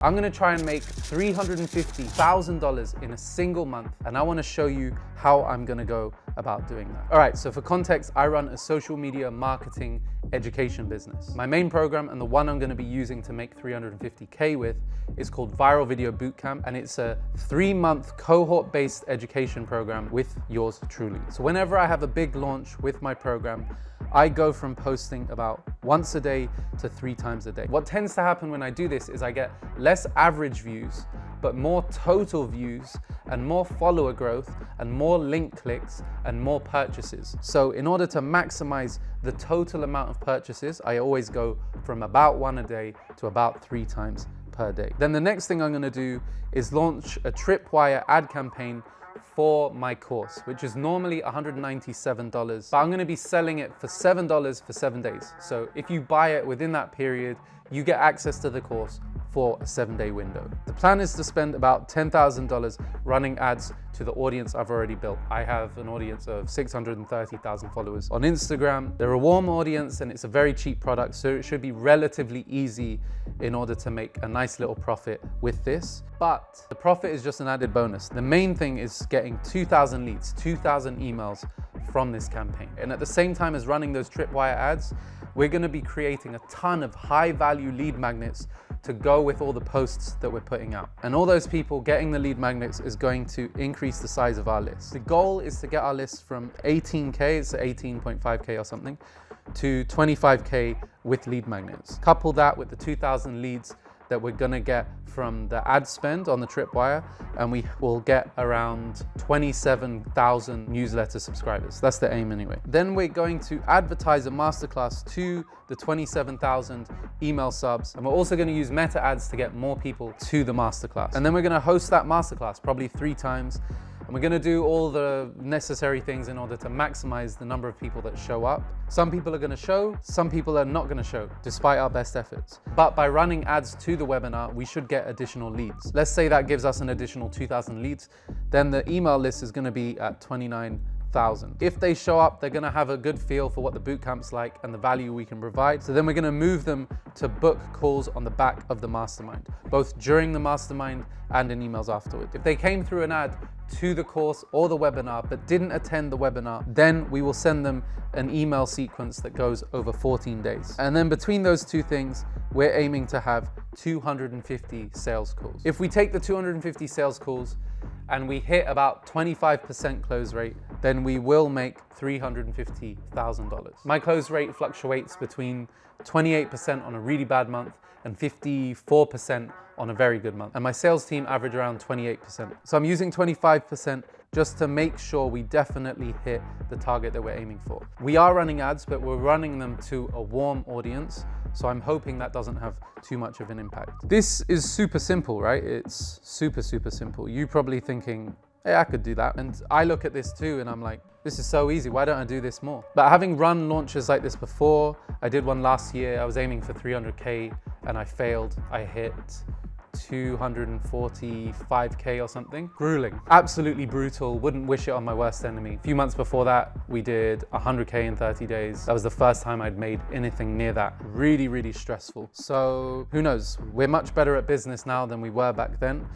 I'm gonna try and make $350,000 in a single month, and I wanna show you how I'm gonna go about doing that. All right, so for context, I run a social media marketing education business. My main program, and the one I'm gonna be using to make 350K with, is called Viral Video Bootcamp, and it's a 3-month cohort-based education program with yours truly. So whenever I have a big launch with my program, I go from posting about once a day to 3 times a day. What tends to happen when I do this is I get less average views, but more total views and more follower growth and more link clicks and more purchases. So in order to maximize the total amount of purchases, I always go from about 1 a day to about 3 times per day. Then the next thing I'm gonna do is launch a Tripwire ad campaign for my course, which is normally $197, but I'm gonna be selling it for $7 for 7 days. So if you buy it within that period, you get access to the course for a 7-day window. The plan is to spend about $10,000 running ads to the audience I've already built. I have an audience of 630,000 followers on Instagram. They're a warm audience and it's a very cheap product, so it should be relatively easy in order to make a nice little profit with this. But the profit is just an added bonus. The main thing is getting 2,000 leads, 2,000 emails from this campaign. And at the same time as running those Tripwire ads, we're gonna be creating a ton of high-value lead magnets to go with all the posts that we're putting out. And all those people getting the lead magnets is going to increase the size of our list. The goal is to get our list from 18K, it's 18.5K or something, to 25K with lead magnets. Couple that with the 2,000 leads that we're gonna get from the ad spend on the Tripwire, and we will get around 27,000 newsletter subscribers. That's the aim anyway. Then we're going to advertise a masterclass to the 27,000 email subs, and we're also gonna use meta ads to get more people to the masterclass. And then we're gonna host that masterclass probably 3 times, and we're gonna do all the necessary things in order to maximize the number of people that show up. Some people are gonna show, some people are not gonna show, despite our best efforts. But by running ads to the webinar, we should get additional leads. Let's say that gives us an additional 2,000 leads, then the email list is gonna be at 29,000. If they show up, they're gonna have a good feel for what the bootcamp's like and the value we can provide. So then we're gonna move them to book calls on the back of the mastermind, both during the mastermind and in emails afterward. If they came through an ad to the course or the webinar but didn't attend the webinar, then we will send them an email sequence that goes over 14 days. And then between those 2 things, we're aiming to have 250 sales calls. If we take the 250 sales calls and we hit about 25% close rate, then we will make $350,000. My close rate fluctuates between 28% on a really bad month and 54% on a very good month. And my sales team average around 28%. So I'm using 25% just to make sure we definitely hit the target that we're aiming for. We are running ads, but we're running them to a warm audience. So I'm hoping that doesn't have too much of an impact. This is super simple, right? It's super, super simple. You're probably thinking, hey, I could do that. And I look at this too and I'm like, this is so easy, why don't I do this more? But having run launches like this before, I did one last year, I was aiming for 300K and I failed. I hit 245K or something. Grueling, absolutely brutal, wouldn't wish it on my worst enemy. A few months before that, we did 100K in 30 days. That was the first time I'd made anything near that. Really, really stressful. So who knows? We're much better at business now than we were back then.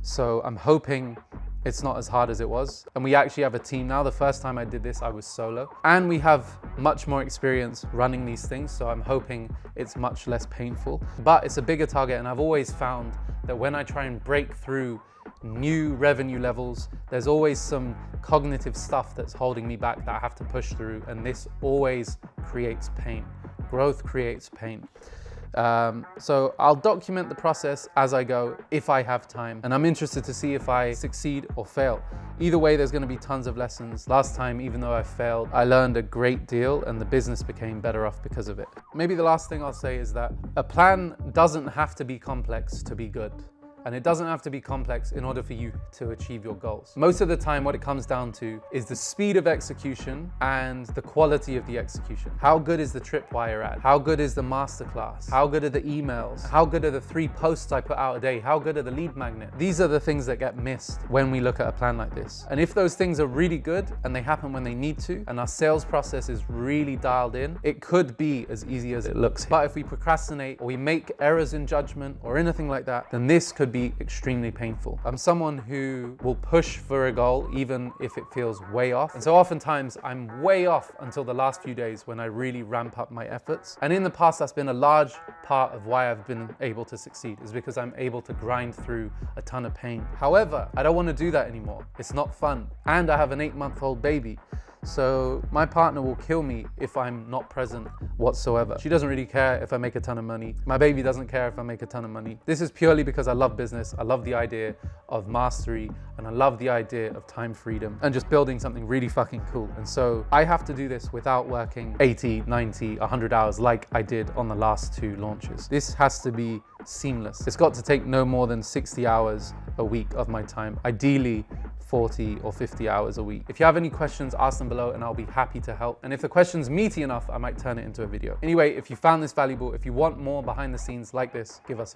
So I'm hoping it's not as hard as it was. And we actually have a team now. The first time I did this, I was solo. And we have much more experience running these things, so I'm hoping it's much less painful. But it's a bigger target, and I've always found that when I try and break through new revenue levels, there's always some cognitive stuff that's holding me back that I have to push through, and this always creates pain. Growth creates pain. So I'll document the process as I go if I have time, and I'm interested to see if I succeed or fail. Either way, there's going to be tons of lessons. Last time, even though I failed, I learned a great deal and the business became better off because of it. Maybe the last thing I'll say is that a plan doesn't have to be complex to be good. and it doesn't have to be complex in order for you to achieve your goals. Most of the time, what it comes down to is the speed of execution and the quality of the execution. How good is the Tripwire ad? How good is the Masterclass? How good are the emails? How good are the 3 posts I put out a day? How good are the lead magnet? These are the things that get missed when we look at a plan like this. And if those things are really good and they happen when they need to, and our sales process is really dialed in, it could be as easy as it looks. But if we procrastinate or we make errors in judgment or anything like that, then this could be extremely painful. I'm someone who will push for a goal even if it feels way off. And so oftentimes I'm way off until the last few days when I really ramp up my efforts. And in the past, that's been a large part of why I've been able to succeed, is because I'm able to grind through a ton of pain. However, I don't want to do that anymore. It's not fun. And I have an 8-month-old baby. So my partner will kill me if I'm not present whatsoever. She doesn't really care if I make a ton of money. My baby doesn't care if I make a ton of money. This is purely because I love business. I love the idea of mastery, and I love the idea of time freedom and just building something really fucking cool. And so I have to do this without working 80, 90, 100 hours like I did on the last 2 launches. This has to be seamless. It's got to take no more than 60 hours a week of my time, ideally 40 or 50 hours a week. If you have any questions, ask them below and I'll be happy to help. And if the question's meaty enough, I might turn it into a video. Anyway, if you found this valuable, if you want more behind the scenes like this, give us a